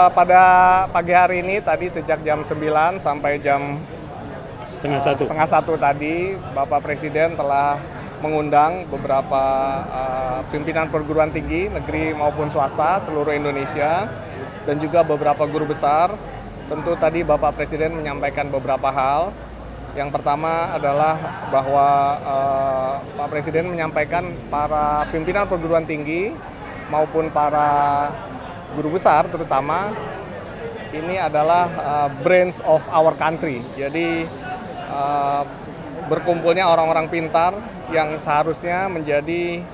Pada pagi hari ini tadi sejak jam 9 sampai jam setengah satu tadi, Bapak Presiden telah mengundang beberapa pimpinan perguruan tinggi negeri maupun swasta seluruh Indonesia dan juga beberapa guru besar. Tentu tadi Bapak Presiden menyampaikan beberapa hal. Yang pertama adalah bahwa Pak Presiden menyampaikan para pimpinan perguruan tinggi maupun para guru besar terutama ini adalah brains of our country. Jadi berkumpulnya orang-orang pintar yang seharusnya menjadi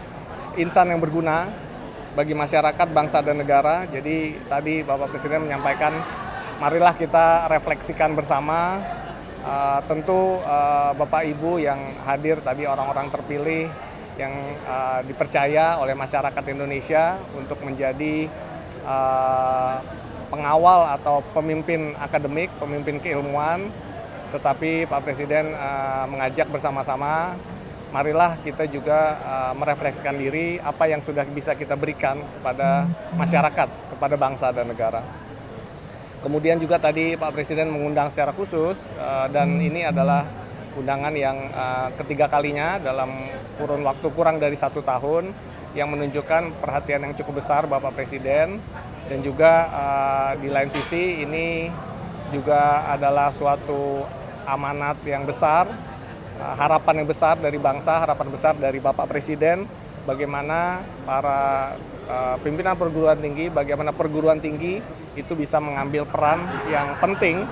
insan yang berguna bagi masyarakat, bangsa dan negara. Jadi tadi Bapak Presiden menyampaikan, marilah kita refleksikan bersama. Tentu Bapak Ibu yang hadir tadi orang-orang terpilih yang dipercaya oleh masyarakat Indonesia untuk menjadi pengawal atau pemimpin akademik, pemimpin keilmuan. Tetapi Pak Presiden mengajak bersama-sama, marilah kita juga merefleksikan diri apa yang sudah bisa kita berikan kepada masyarakat, kepada bangsa dan negara. Kemudian juga tadi Pak Presiden mengundang secara khusus dan ini adalah undangan yang ketiga kalinya dalam kurun waktu kurang dari 1 tahun yang menunjukkan perhatian yang cukup besar Bapak Presiden dan juga di lain sisi ini juga adalah suatu amanat yang besar, harapan yang besar dari bangsa, harapan besar dari Bapak Presiden bagaimana para pimpinan perguruan tinggi, bagaimana perguruan tinggi itu bisa mengambil peran yang penting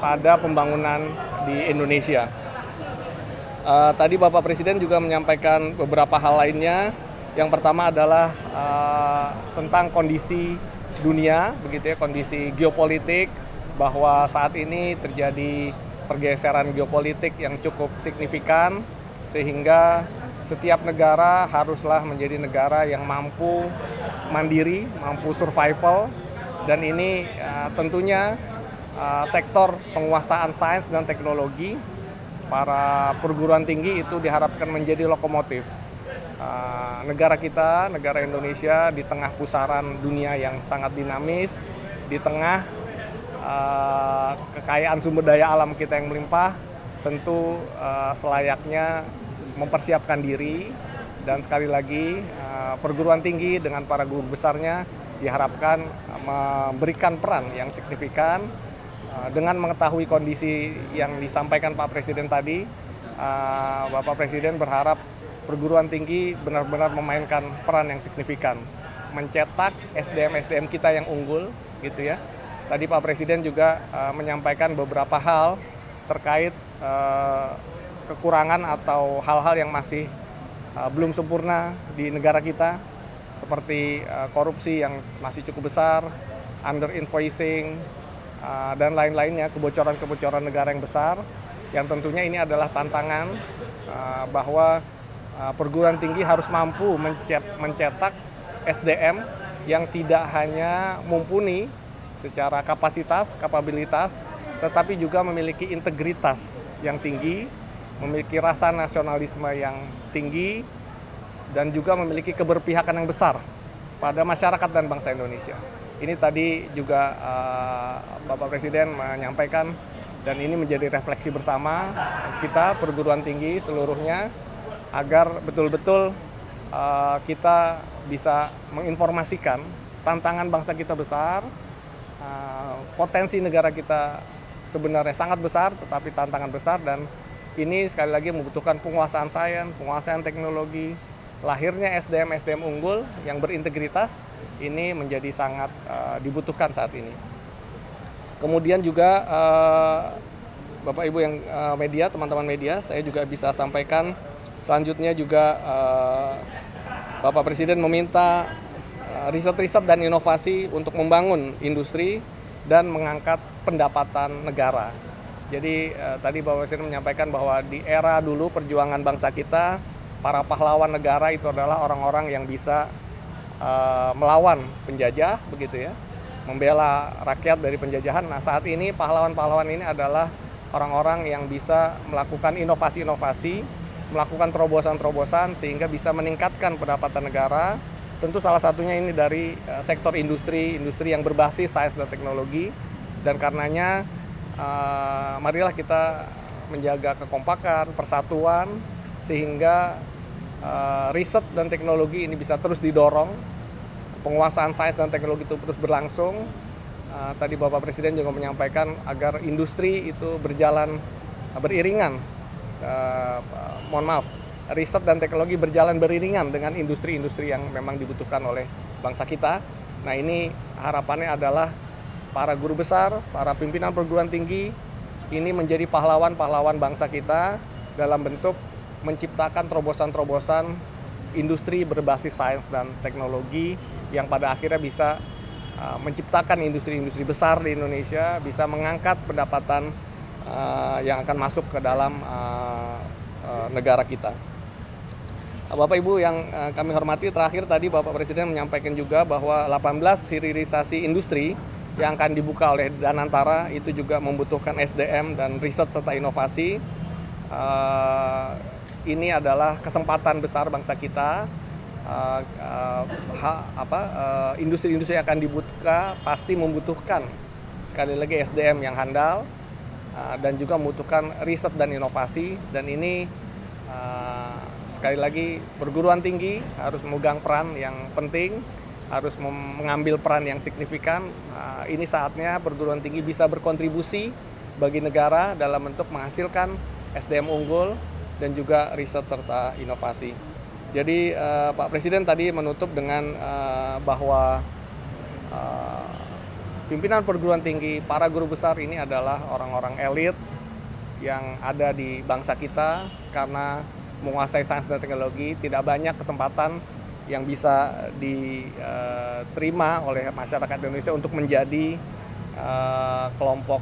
pada pembangunan di Indonesia. Tadi Bapak Presiden juga menyampaikan beberapa hal lainnya. Yang pertama adalah tentang kondisi dunia, begitu ya, kondisi geopolitik, bahwa saat ini terjadi pergeseran geopolitik yang cukup signifikan sehingga setiap negara haruslah menjadi negara yang mampu mandiri, mampu survival, dan ini tentunya sektor penguasaan sains dan teknologi para perguruan tinggi itu diharapkan menjadi lokomotif negara kita, negara Indonesia di tengah pusaran dunia yang sangat dinamis, di tengah kekayaan sumber daya alam kita yang melimpah, tentu selayaknya mempersiapkan diri dan sekali lagi perguruan tinggi dengan para guru besarnya diharapkan memberikan peran yang signifikan dengan mengetahui kondisi yang disampaikan Pak Presiden tadi. Bapak Presiden berharap perguruan tinggi benar-benar memainkan peran yang signifikan, mencetak SDM-SDM kita yang unggul, gitu ya. Tadi Pak Presiden juga menyampaikan beberapa hal terkait kekurangan atau hal-hal yang masih belum sempurna di negara kita, seperti korupsi yang masih cukup besar, under invoicing, dan lain-lainnya, kebocoran-kebocoran negara yang besar, yang tentunya ini adalah tantangan bahwa perguruan tinggi harus mampu mencetak SDM yang tidak hanya mumpuni secara kapasitas, kapabilitas, tetapi juga memiliki integritas yang tinggi, memiliki rasa nasionalisme yang tinggi, dan juga memiliki keberpihakan yang besar pada masyarakat dan bangsa Indonesia. Ini tadi juga Bapak Presiden menyampaikan dan ini menjadi refleksi bersama kita perguruan tinggi seluruhnya agar betul-betul kita bisa menginformasikan tantangan bangsa kita besar, potensi negara kita sebenarnya sangat besar tetapi tantangan besar, dan ini sekali lagi membutuhkan penguasaan sains, penguasaan teknologi. Lahirnya SDM-SDM unggul yang berintegritas ini menjadi sangat dibutuhkan saat ini. Kemudian juga Bapak Ibu yang media, teman-teman media, saya juga bisa sampaikan selanjutnya juga Bapak Presiden meminta riset-riset dan inovasi untuk membangun industri dan mengangkat pendapatan negara. Jadi tadi Bapak Presiden menyampaikan bahwa di era dulu perjuangan bangsa kita, para pahlawan negara itu adalah orang-orang yang bisa melawan penjajah, begitu ya, membela rakyat dari penjajahan. Nah, saat ini pahlawan-pahlawan ini adalah orang-orang yang bisa melakukan inovasi-inovasi, melakukan terobosan-terobosan sehingga bisa meningkatkan pendapatan negara, Tentu salah satunya ini dari sektor industri yang berbasis sains dan teknologi, dan karenanya marilah kita menjaga kekompakan, persatuan, sehingga riset dan teknologi ini bisa terus didorong, penguasaan sains dan teknologi itu terus berlangsung. Tadi Bapak Presiden juga menyampaikan agar industri itu berjalan beriringan, riset dan teknologi berjalan beriringan dengan industri-industri yang memang dibutuhkan oleh bangsa kita. Nah, ini harapannya adalah para guru besar, para pimpinan perguruan tinggi ini menjadi pahlawan-pahlawan bangsa kita dalam bentuk menciptakan terobosan-terobosan industri berbasis sains dan teknologi yang pada akhirnya bisa menciptakan industri-industri besar di Indonesia, bisa mengangkat pendapatan yang akan masuk ke dalam negara kita. Bapak Ibu yang kami hormati, terakhir tadi Bapak Presiden menyampaikan juga bahwa 18 hilirisasi industri yang akan dibuka oleh Danantara itu juga membutuhkan SDM dan riset serta inovasi. Ini adalah kesempatan besar bangsa kita. Industri-industri yang akan dibuka pasti membutuhkan sekali lagi SDM yang handal dan juga membutuhkan riset dan inovasi, dan ini sekali lagi perguruan tinggi harus memegang peran yang penting, harus mengambil peran yang signifikan. Ini saatnya perguruan tinggi bisa berkontribusi bagi negara dalam bentuk menghasilkan SDM unggul dan juga riset serta inovasi. Jadi Pak Presiden tadi menutup dengan bahwa pimpinan perguruan tinggi, para guru besar ini adalah orang-orang elit yang ada di bangsa kita. Karena menguasai sains dan teknologi, tidak banyak kesempatan yang bisa diterima oleh masyarakat Indonesia untuk menjadi kelompok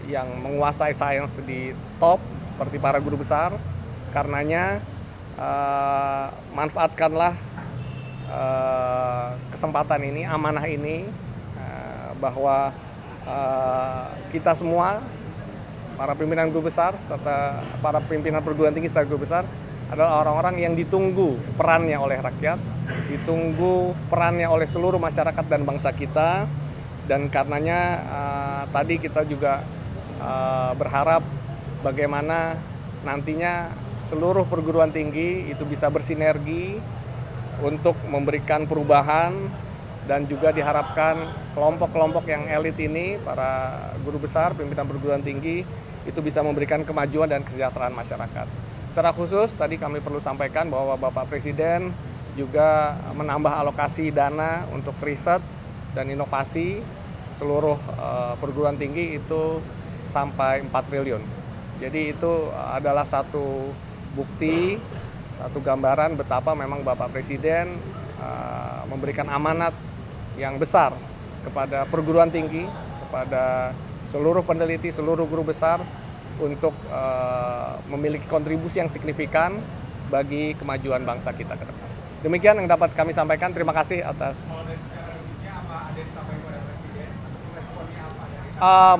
yang menguasai sains di top seperti para guru besar. Karenanya manfaatkanlah kesempatan ini, amanah ini, bahwa kita semua, para pimpinan guru besar serta para pimpinan perguruan tinggi serta guru besar adalah orang-orang yang ditunggu perannya oleh rakyat, ditunggu perannya oleh seluruh masyarakat dan bangsa kita. Dan karenanya tadi kita juga berharap bagaimana nantinya seluruh perguruan tinggi itu bisa bersinergi untuk memberikan perubahan, dan juga diharapkan kelompok-kelompok yang elit ini, para guru besar, pimpinan perguruan tinggi, itu bisa memberikan kemajuan dan kesejahteraan masyarakat. Secara khusus tadi kami perlu sampaikan bahwa Bapak Presiden juga menambah alokasi dana untuk riset dan inovasi seluruh perguruan tinggi itu sampai 4 triliun. Jadi itu adalah satu bukti, satu gambaran betapa memang Bapak Presiden memberikan amanat yang besar kepada perguruan tinggi, kepada seluruh peneliti, seluruh guru besar untuk memiliki kontribusi yang signifikan bagi kemajuan bangsa kita ke depan. Demikian yang dapat kami sampaikan. Terima kasih atas.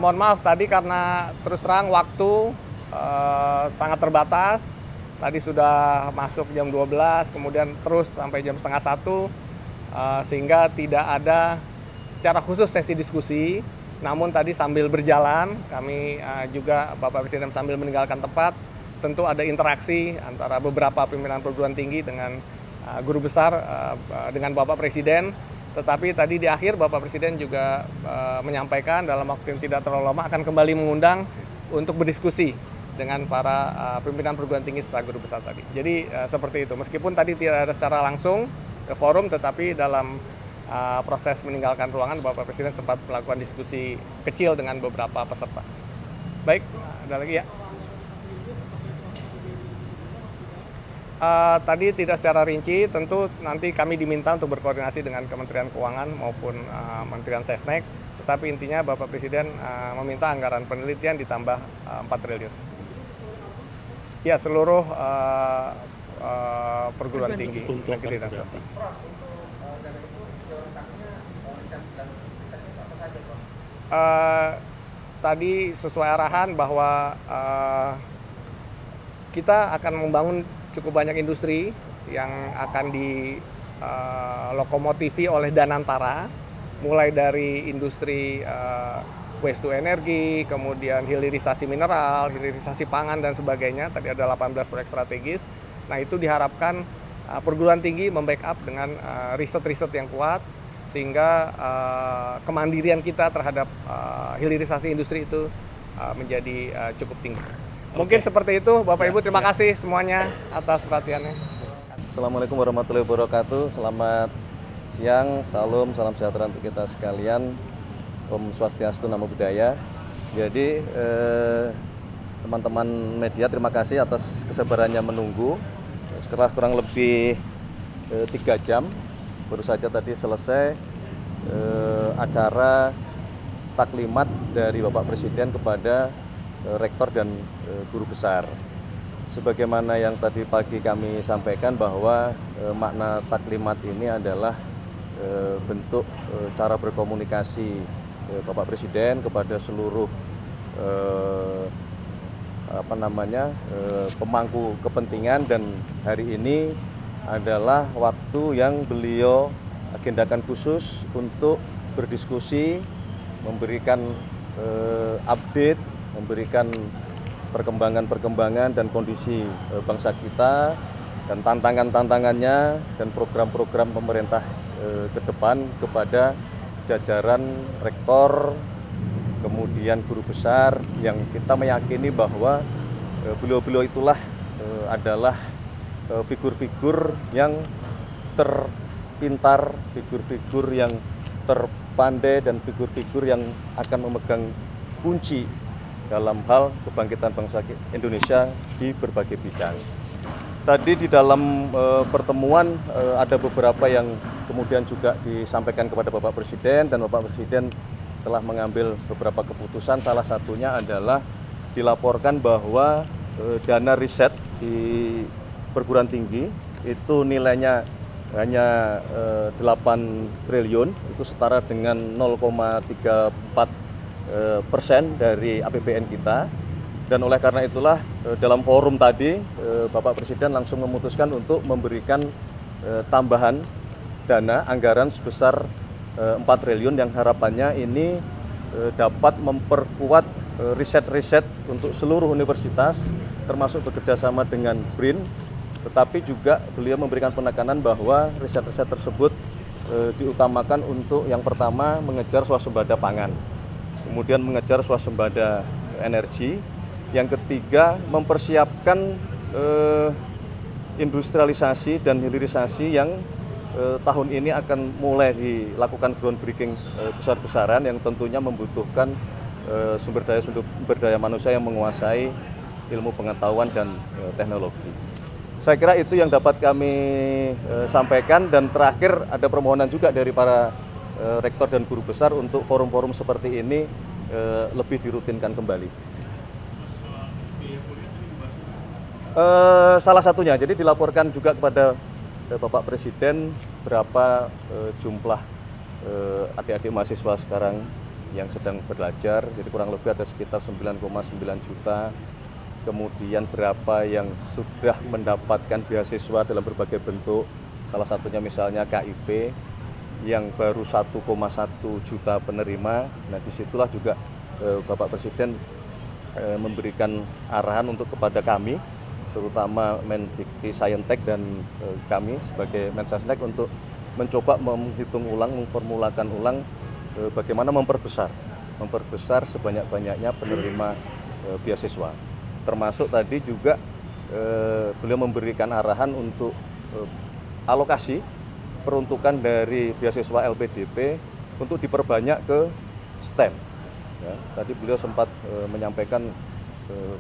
Mohon maaf tadi karena terus terang waktu sangat terbatas. Tadi sudah masuk jam 12, kemudian terus sampai jam setengah 1, sehingga tidak ada secara khusus sesi diskusi. Namun tadi sambil berjalan, kami juga Bapak Presiden sambil meninggalkan tempat, tentu ada interaksi antara beberapa pimpinan perguruan tinggi dengan guru besar, dengan Bapak Presiden. Tetapi tadi di akhir Bapak Presiden juga menyampaikan dalam waktu yang tidak terlalu lama akan kembali mengundang untuk berdiskusi dengan para pimpinan perguruan tinggi serta guru besar tadi. Jadi seperti itu, meskipun tadi tidak ada secara langsung ke forum, tetapi dalam proses meninggalkan ruangan Bapak Presiden sempat melakukan diskusi kecil dengan beberapa peserta. Baik, ada lagi ya? Tadi tidak secara rinci, tentu nanti kami diminta untuk berkoordinasi dengan Kementerian Keuangan maupun Kementerian Sesnek, tetapi intinya Bapak Presiden meminta anggaran penelitian ditambah 4 triliun. Ya, seluruh perguruan tinggi negeri dan swasta. Tadi sesuai arahan bahwa kita akan membangun cukup banyak industri yang akan lokomotifi oleh Danantara, mulai dari industri waste to energi, kemudian hilirisasi mineral, hilirisasi pangan dan sebagainya. Tadi ada 18 proyek strategis. Nah, itu diharapkan perguruan tinggi membackup dengan riset-riset yang kuat, sehingga kemandirian kita terhadap hilirisasi industri itu menjadi cukup tinggi. Mungkin seperti itu, Bapak Ibu. Terima kasih semuanya atas perhatiannya. Assalamualaikum warahmatullahi wabarakatuh. Selamat siang, salam sejahtera untuk kita sekalian. Om Swastiastu, Namo Buddhaya. Jadi teman-teman media, terima kasih atas kesabarannya menunggu. Setelah kurang lebih 3 jam, baru saja tadi selesai acara taklimat dari Bapak Presiden kepada Rektor dan Guru Besar. Sebagaimana yang tadi pagi kami sampaikan bahwa makna taklimat ini adalah bentuk cara berkomunikasi Bapak Presiden kepada seluruh pemangku kepentingan, dan hari ini adalah waktu yang beliau agendakan khusus untuk berdiskusi, memberikan update, memberikan perkembangan-perkembangan dan kondisi bangsa kita dan tantangan-tantangannya dan program-program pemerintah ke depan kepada jajaran rektor, kemudian guru besar, yang kita meyakini bahwa beliau-beliau itulah adalah figur-figur yang terpintar, figur-figur yang terpandai, dan figur-figur yang akan memegang kunci dalam hal kebangkitan bangsa Indonesia di berbagai bidang. Tadi di dalam pertemuan ada beberapa yang kemudian juga disampaikan kepada Bapak Presiden, dan Bapak Presiden telah mengambil beberapa keputusan. Salah satunya adalah dilaporkan bahwa dana riset di perguruan tinggi itu nilainya hanya 8 triliun, itu setara dengan 0,34% dari APBN kita. Dan oleh karena itulah dalam forum tadi Bapak Presiden langsung memutuskan untuk memberikan tambahan dana anggaran sebesar 4 triliun yang harapannya ini dapat memperkuat riset-riset untuk seluruh universitas, termasuk bekerjasama dengan BRIN. Tetapi juga beliau memberikan penekanan bahwa riset-riset tersebut diutamakan untuk yang pertama mengejar swasembada pangan, kemudian mengejar swasembada energi, yang ketiga mempersiapkan industrialisasi dan hilirisasi yang tahun ini akan mulai dilakukan groundbreaking besar-besaran, yang tentunya membutuhkan sumber daya manusia yang menguasai ilmu pengetahuan dan teknologi. Saya kira itu yang dapat kami sampaikan, dan terakhir ada permohonan juga dari para rektor dan guru besar untuk forum-forum seperti ini lebih dirutinkan kembali. Salah satunya, jadi dilaporkan juga kepada Bapak Presiden berapa jumlah adik-adik mahasiswa sekarang yang sedang belajar, jadi kurang lebih ada sekitar 9,9 juta. Kemudian berapa yang sudah mendapatkan beasiswa dalam berbagai bentuk, salah satunya misalnya KIP yang baru 1,1 juta penerima. Nah, disitulah juga Bapak Presiden memberikan arahan untuk kepada kami, terutama Mendikti Saintek dan kami sebagai Mensesnek, untuk mencoba menghitung ulang, memformulakan ulang bagaimana memperbesar sebanyak-banyaknya penerima beasiswa. Termasuk tadi juga beliau memberikan arahan untuk alokasi peruntukan dari beasiswa LPDP untuk diperbanyak ke STEM. Ya, tadi beliau sempat menyampaikan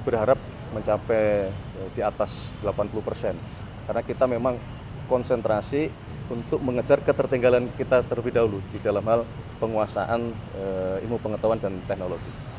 berharap mencapai di atas 80%, karena kita memang konsentrasi untuk mengejar ketertinggalan kita terlebih dahulu di dalam hal penguasaan ilmu pengetahuan dan teknologi.